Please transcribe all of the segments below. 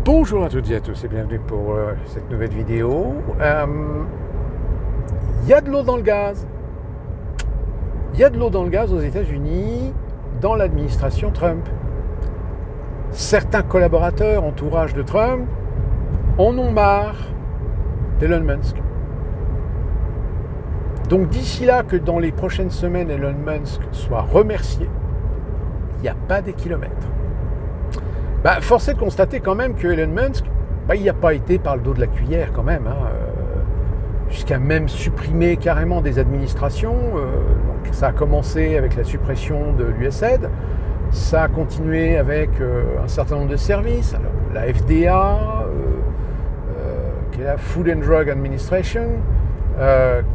Bonjour à toutes et à tous et bienvenue pour cette nouvelle vidéo. Il y a de l'eau dans le gaz. Il y a de l'eau dans le gaz aux États-Unis, dans l'administration Trump. Certains collaborateurs, entourage de Trump, en ont marre d'Elon Musk. Donc d'ici là que dans les prochaines semaines, Elon Musk soit remercié, il n'y a pas des kilomètres. Force est de constater quand même que Elon Musk, il n'a pas été par le dos de la cuillère quand même, jusqu'à même supprimer carrément des administrations. Donc ça a commencé avec la suppression de l'USAID, ça a continué avec un certain nombre de services, alors, la FDA, qui est la Food and Drug Administration,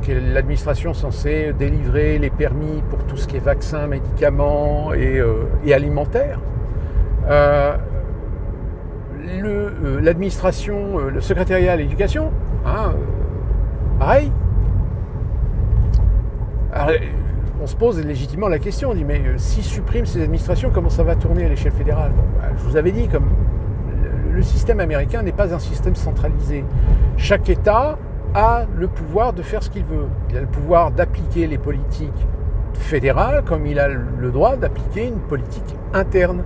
qui est l'administration censée délivrer les permis pour tout ce qui est vaccins, médicaments et alimentaire. L'administration, le secrétariat à l'éducation, pareil. Alors, on se pose légitimement la question, on dit mais s'ils suppriment ces administrations, comment ça va tourner à l'échelle fédérale? Je vous avais dit, comme le système américain n'est pas un système centralisé. Chaque État a le pouvoir de faire ce qu'il veut. Il a le pouvoir d'appliquer les politiques fédérales comme il a le droit d'appliquer une politique interne,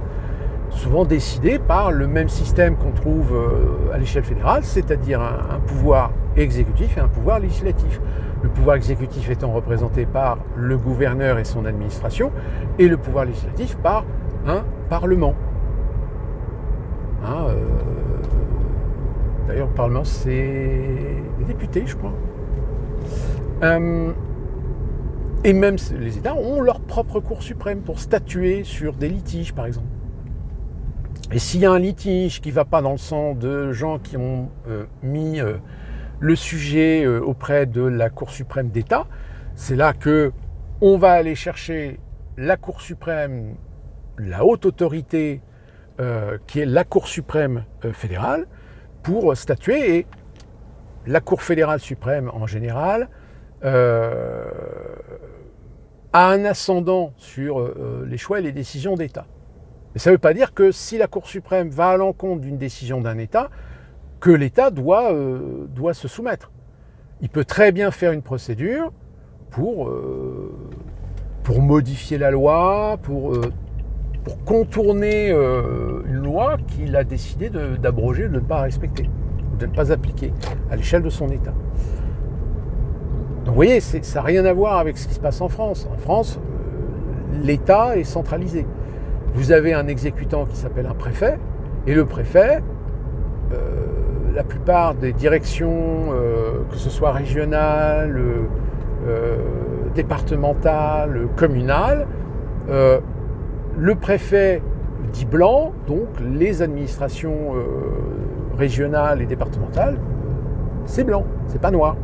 souvent décidée par le même système qu'on trouve à l'échelle fédérale, c'est-à-dire un pouvoir exécutif et un pouvoir législatif. Le pouvoir exécutif étant représenté par le gouverneur et son administration, et le pouvoir législatif par un parlement. D'ailleurs, le parlement, c'est les députés, je crois. Et même les États ont leur propre Cour suprême pour statuer sur des litiges, par exemple. Et s'il y a un litige qui ne va pas dans le sens de gens qui ont mis le sujet auprès de la Cour suprême d'État, c'est là qu'on va aller chercher la Cour suprême, la haute autorité, qui est la Cour suprême fédérale, pour statuer. Et la Cour fédérale suprême, en général, a un ascendant sur les choix et les décisions d'État. Mais ça ne veut pas dire que si la Cour suprême va à l'encontre d'une décision d'un État, que l'État doit se soumettre. Il peut très bien faire une procédure pour modifier la loi, pour contourner une loi qu'il a décidé d'abroger, de ne pas respecter, de ne pas appliquer à l'échelle de son État. Donc vous voyez, ça n'a rien à voir avec ce qui se passe en France. En France, l'État est centralisé. Vous avez un exécutant qui s'appelle un préfet, et le préfet, la plupart des directions, que ce soit régionales, départementales, communales, le préfet dit blanc, donc les administrations régionales et départementales, c'est blanc, c'est pas noir.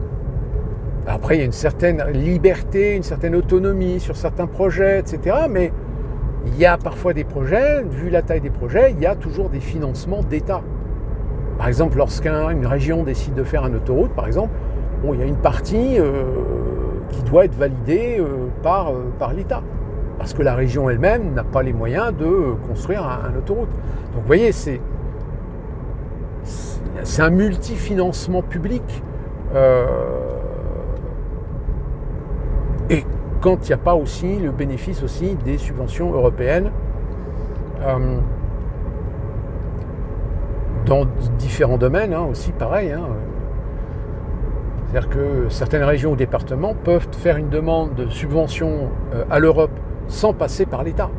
Après, il y a une certaine liberté, une certaine autonomie sur certains projets, etc. Mais il y a parfois des projets, vu la taille des projets, il y a toujours des financements d'État. Par exemple, lorsqu'une région décide de faire une autoroute, par exemple, il y a une partie qui doit être validée par l'État. Parce que la région elle-même n'a pas les moyens de construire une autoroute. Donc vous voyez, c'est un multifinancement public. Et quand il n'y a pas aussi le bénéfice aussi des subventions européennes dans différents domaines, aussi pareil. C'est-à-dire que certaines régions ou départements peuvent faire une demande de subvention à l'Europe sans passer par l'État.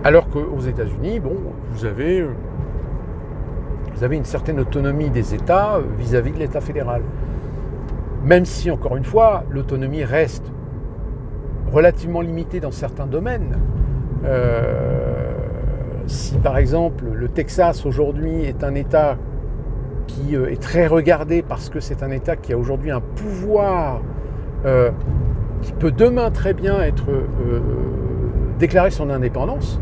Alors qu'aux États-Unis, vous avez une certaine autonomie des États vis-à-vis de l'État fédéral. Même si, encore une fois, l'autonomie reste relativement limitée dans certains domaines. Si, par exemple, le Texas, aujourd'hui, est un État qui est très regardé parce que c'est un État qui a aujourd'hui un pouvoir qui peut demain très bien être déclarer son indépendance,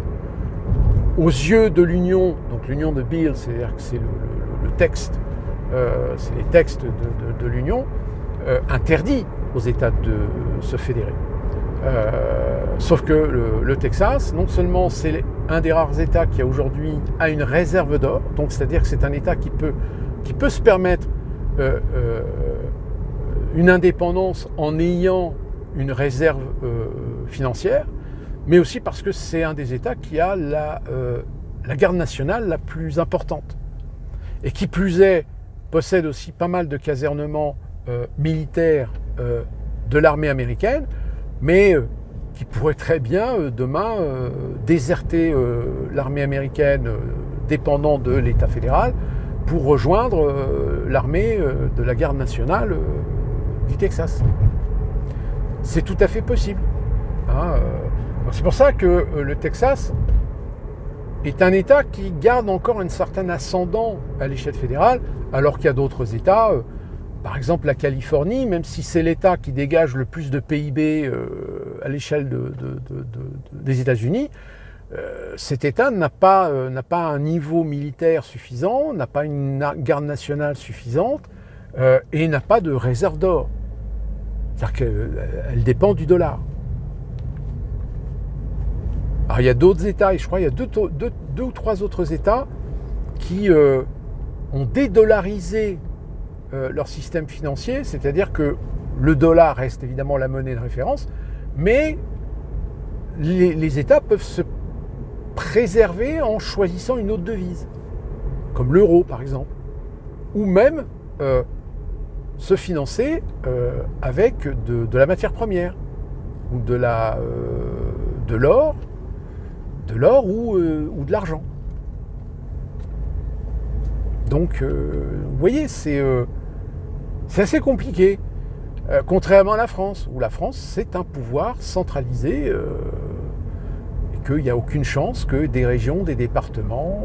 aux yeux de l'Union, donc l'Union de Bill, c'est-à-dire que c'est le texte, c'est les textes de l'Union, interdit aux États de se fédérer. Sauf que le Texas, non seulement c'est un des rares États qui aujourd'hui a une réserve d'or, donc c'est-à-dire que c'est un État qui peut se permettre une indépendance en ayant une réserve financière, mais aussi parce que c'est un des États qui a la garde nationale la plus importante. Et qui plus est, possède aussi pas mal de casernements militaires de l'armée américaine, mais qui pourrait très bien demain déserter l'armée américaine dépendant de l'État fédéral pour rejoindre l'armée de la garde nationale du Texas. C'est tout à fait possible. Donc c'est pour ça que le Texas est un État qui garde encore un certain ascendant à l'échelle fédérale, alors qu'il y a d'autres États, par exemple la Californie, même si c'est l'État qui dégage le plus de PIB à l'échelle des États-Unis, cet État n'a pas un niveau militaire suffisant, n'a pas une garde nationale suffisante et n'a pas de réserve d'or. C'est-à-dire qu'elle dépend du dollar. Alors il y a d'autres États, et je crois qu'il y a deux ou trois autres États qui ont dédollarisé leur système financier, c'est-à-dire que le dollar reste évidemment la monnaie de référence, mais les États peuvent se préserver en choisissant une autre devise, comme l'euro par exemple, ou même se financer avec de la matière première, ou de l'or ou de l'argent. Donc, vous voyez, c'est assez compliqué. Contrairement à la France, où la France, c'est un pouvoir centralisé et qu'il n'y a aucune chance que des régions, des départements,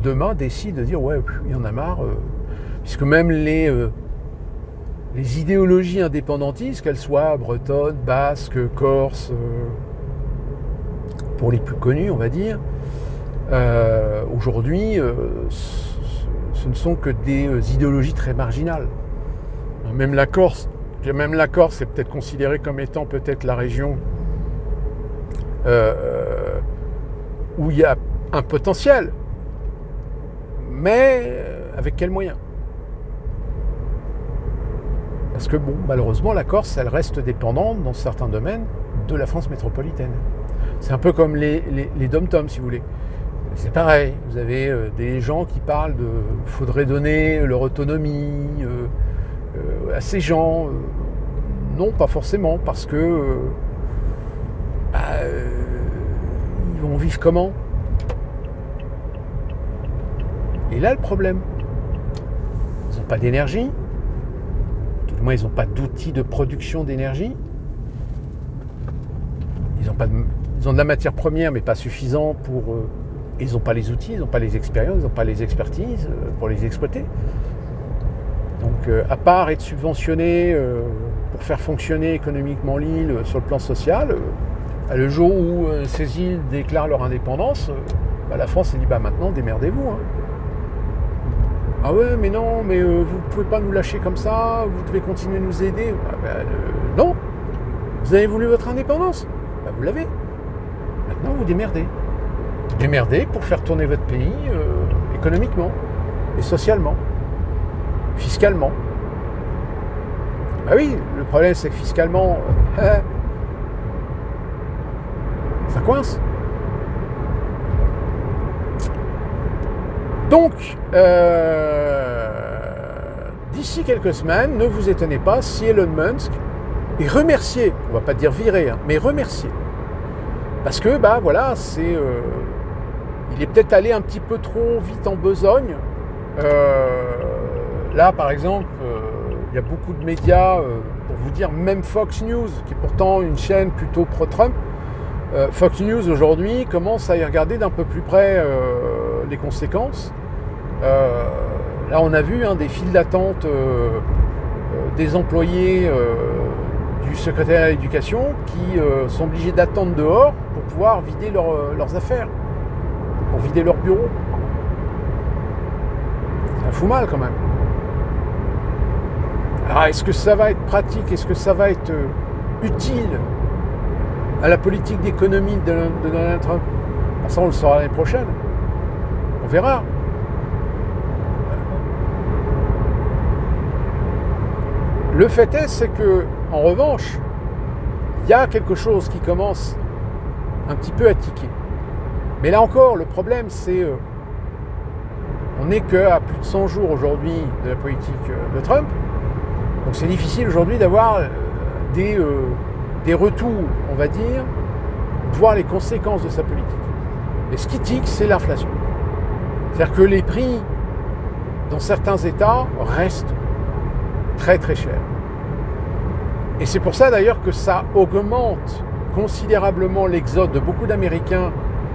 demain décident de dire « ouais, il y en a marre », puisque même les idéologies indépendantistes, qu'elles soient bretonnes, basques, corses, pour les plus connus, on va dire, aujourd'hui, ce ne sont que des idéologies très marginales. Même la Corse est peut-être considérée comme étant peut-être la région où il y a un potentiel, mais avec quels moyens ? Parce que bon, malheureusement, la Corse, elle reste dépendante dans certains domaines de la France métropolitaine. C'est un peu comme les dom-toms, si vous voulez. C'est pareil, vous avez des gens qui parlent de faudrait donner leur autonomie à ces gens. Non, pas forcément, parce que ils vont vivre comment ? Et là, le problème, ils n'ont pas d'énergie, tout du moins, ils n'ont pas d'outils de production d'énergie, ils ont de la matière première, mais pas suffisant pour... ils n'ont pas les outils, ils n'ont pas les expériences, ils n'ont pas les expertises pour les exploiter. Donc, à part être subventionné pour faire fonctionner économiquement l'île sur le plan social, le jour où ces îles déclarent leur indépendance, la France s'est dit maintenant démerdez-vous. Hein. Ah ouais, mais non, mais vous ne pouvez pas nous lâcher comme ça, vous devez continuer de nous aider. Non, vous avez voulu votre indépendance, vous l'avez. Maintenant, vous démerdez. Démerdez pour faire tourner votre pays économiquement et socialement, fiscalement. Ah oui, le problème c'est que fiscalement, ça coince. Donc, d'ici quelques semaines, ne vous étonnez pas si Elon Musk est remercié, on ne va pas dire viré, mais remercié. Parce que, voilà, il est peut-être allé un petit peu trop vite en besogne. Là, par exemple, il y a beaucoup de médias, pour vous dire, même Fox News, qui est pourtant une chaîne plutôt pro-Trump, Fox News aujourd'hui commence à y regarder d'un peu plus près les conséquences. Là, on a vu des files d'attente des employés du secrétariat à l'éducation qui sont obligés d'attendre dehors pour pouvoir vider leurs affaires, pour vider leur bureau. Ça fout mal quand même. Alors, est-ce que ça va être pratique ? Est-ce que ça va être utile ? à la politique d'économie de Donald Trump? Ça, on le saura l'année prochaine. On verra. Le fait est, c'est que, en revanche, il y a quelque chose qui commence un petit peu à tiquer. Mais là encore, le problème, c'est on n'est qu'à plus de 100 jours aujourd'hui de la politique de Trump. Donc c'est difficile aujourd'hui d'avoir des retours, on va dire, de voir les conséquences de sa politique. Et ce qui tique, c'est l'inflation. C'est-à-dire que les prix dans certains États restent très très chers. Et c'est pour ça d'ailleurs que ça augmente considérablement l'exode de beaucoup d'Américains,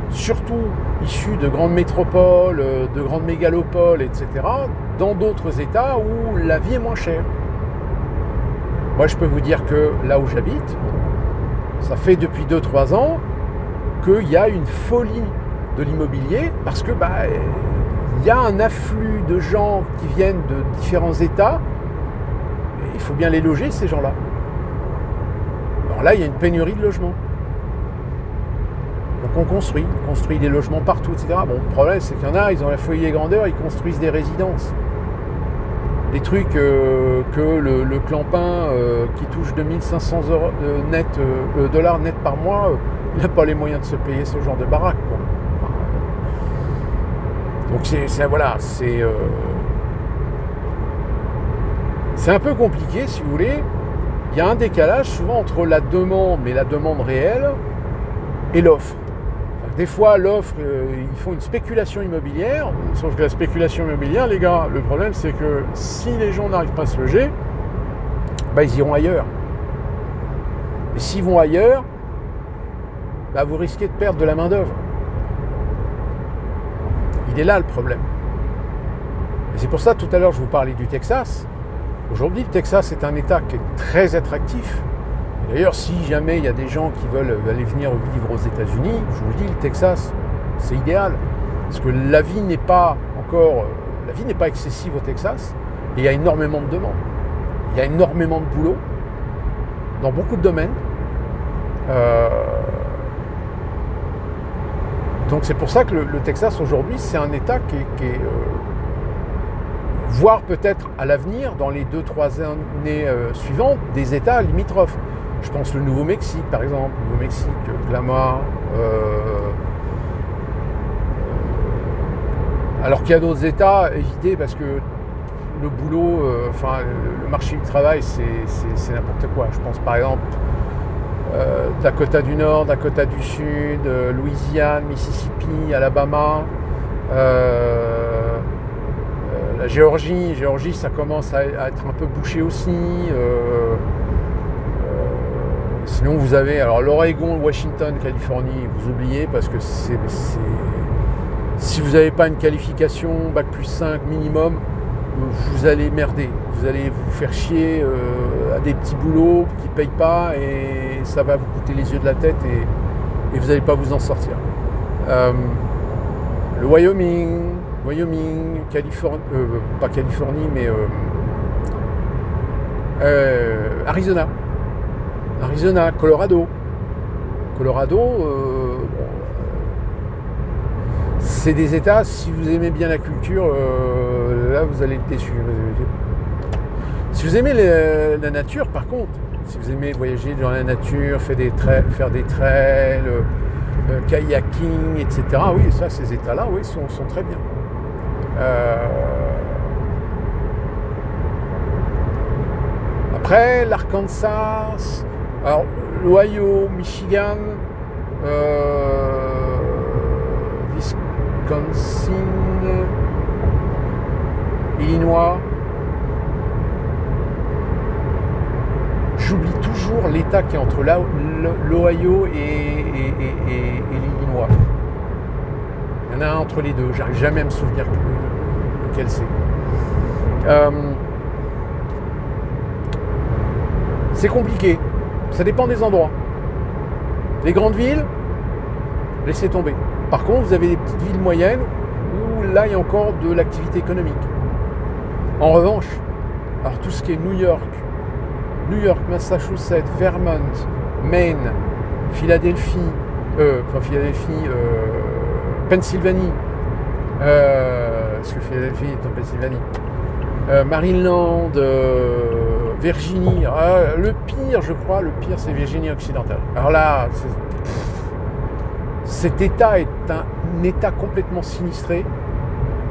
surtout issus de grandes métropoles, de grandes mégalopoles, etc., dans d'autres États où la vie est moins chère. Moi, je peux vous dire que là où j'habite, ça fait depuis 2-3 ans qu'il y a une folie de l'immobilier parce que il y a un afflux de gens qui viennent de différents États et il faut bien les loger, ces gens-là. Alors là, il y a une pénurie de logements. Donc on construit des logements partout, etc. Bon, le problème, c'est qu'il y en a, ils ont la folie des grandeurs, ils construisent des résidences. Des trucs que le clampin qui touche 2500 dollars net par mois, il n'a pas les moyens de se payer ce genre de baraque, quoi. Donc c'est un peu compliqué, si vous voulez. Il y a un décalage souvent entre la demande, mais la demande réelle, et l'offre. Des fois, l'offre, ils font une spéculation immobilière, sauf que la spéculation immobilière, les gars, le problème, c'est que si les gens n'arrivent pas à se loger, ils iront ailleurs. Et s'ils vont ailleurs, vous risquez de perdre de la main-d'œuvre. Il est là le problème. Et c'est pour ça, tout à l'heure, je vous parlais du Texas. Aujourd'hui, le Texas est un État qui est très attractif. Et d'ailleurs, si jamais il y a des gens qui veulent aller venir vivre aux États-Unis, je vous le dis, le Texas, c'est idéal. Parce que la vie n'est pas excessive au Texas. Et il y a énormément de demandes. Il y a énormément de boulot dans beaucoup de domaines. Donc c'est pour ça que le Texas aujourd'hui, c'est un État qui est voire peut-être à l'avenir, dans les 2-3 années suivantes, des États limitrophes. Je pense le Nouveau-Mexique, par exemple. Nouveau-Mexique, Klamath. Alors qu'il y a d'autres États, évitez, parce que le boulot, le marché du travail, c'est n'importe quoi. Je pense par exemple Dakota du Nord, Dakota du Sud, Louisiane, Mississippi, Alabama, la Géorgie, ça commence à être un peu bouché aussi. Sinon vous avez l'Oregon, Washington, Californie, vous oubliez parce que si vous n'avez pas une qualification Bac+5 minimum, vous allez merder, vous allez vous faire chier à des petits boulots qui ne payent pas et ça va vous coûter les yeux de la tête et vous n'allez pas vous en sortir. Le Wyoming, Californie, pas Californie, mais Arizona, Colorado, c'est des États, si vous aimez bien la culture, là vous allez être déçus. Si vous aimez la nature, par contre, si vous aimez voyager dans la nature, faire des trails, kayaking, etc., oui, ça, ces États-là, oui, sont très bien. Après, l'Arkansas, alors l'Ohio, Michigan, Wisconsin, Illinois. J'oublie toujours l'État qui est entre l'Ohio et l'Illinois. Il y en a un entre les deux, j'arrive jamais à me souvenir lequel c'est. C'est compliqué, ça dépend des endroits. Les grandes villes, laissez tomber. Par contre, vous avez des petites villes moyennes où là, il y a encore de l'activité économique. En revanche, alors tout ce qui est New York, Massachusetts, Vermont, Maine, Pennsylvanie, parce que Philadelphie est en Pennsylvanie, Maryland, Virginie, le pire c'est Virginie occidentale. Alors là, cet État est un État complètement sinistré,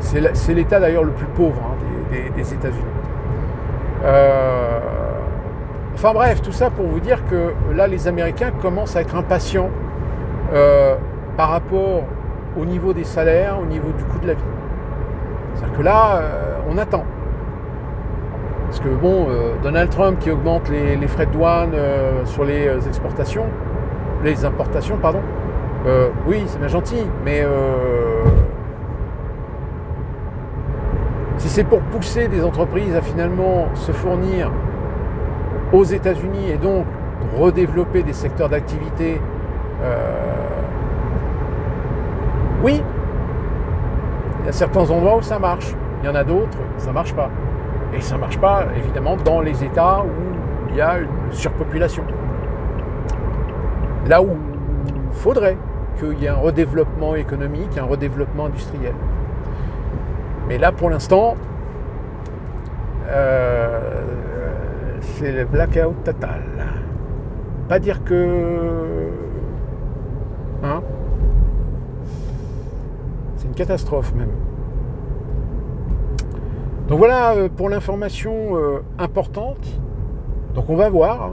c'est l'État d'ailleurs le plus pauvre des États-Unis. Enfin bref, tout ça pour vous dire que là, les Américains commencent à être impatients par rapport au niveau des salaires, au niveau du coût de la vie. C'est-à-dire que là, on attend. Parce que bon, Donald Trump qui augmente les frais de douane sur les importations, pardon. Oui, c'est bien gentil, mais si c'est pour pousser des entreprises à finalement se fournir aux États-Unis et donc redévelopper des secteurs d'activité, oui, il y a certains endroits où ça marche, il y en a d'autres, ça ne marche pas. Et ça ne marche pas, évidemment, dans les États où il y a une surpopulation. Là où il faudrait qu'il y ait un redéveloppement économique, un redéveloppement industriel. Mais là, pour l'instant, c'est le blackout total. Pas dire que... Hein, c'est une catastrophe même. Donc voilà pour l'information importante. Donc on va voir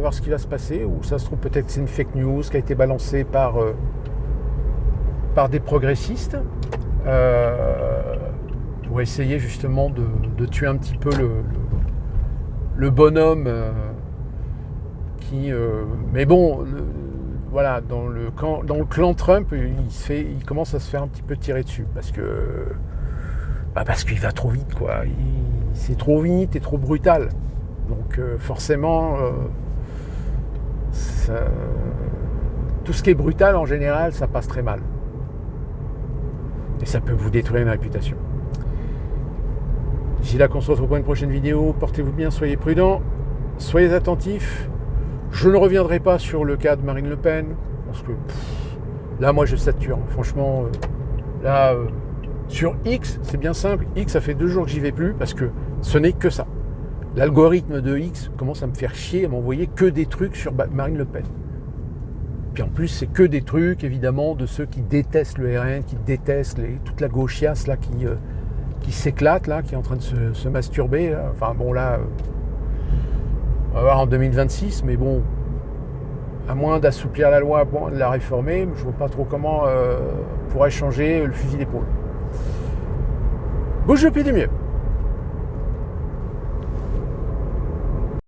ce qui va se passer. Ou ça se trouve peut-être que c'est une fake news qui a été balancée par des progressistes pour essayer justement de tuer un petit peu le bonhomme qui... mais bon, voilà, dans le clan Trump, il commence à se faire un petit peu tirer dessus parce qu'il va trop vite, quoi. C'est trop vite et trop brutal. Donc forcément, tout ce qui est brutal en général, ça passe très mal. Et ça peut vous détruire une réputation. D'ici là, qu'on se retrouve pour une prochaine vidéo. Portez-vous bien, soyez prudents, soyez attentifs. Je ne reviendrai pas sur le cas de Marine Le Pen, parce que là, moi, je sature. Franchement, là... sur X, c'est bien simple. X, ça fait 2 jours que j'y vais plus parce que ce n'est que ça. L'algorithme de X commence à me faire chier, à m'envoyer que des trucs sur Marine Le Pen. Puis en plus, c'est que des trucs, évidemment, de ceux qui détestent le RN, qui détestent toute la gauchiasse là, qui s'éclate, là, qui est en train de se masturber. Là. Enfin bon, là, on va voir en 2026, mais bon, à moins d'assouplir la loi, de la réformer, je ne vois pas trop comment on pourrait changer le fusil d'épaule. Bouge le pied du mieux.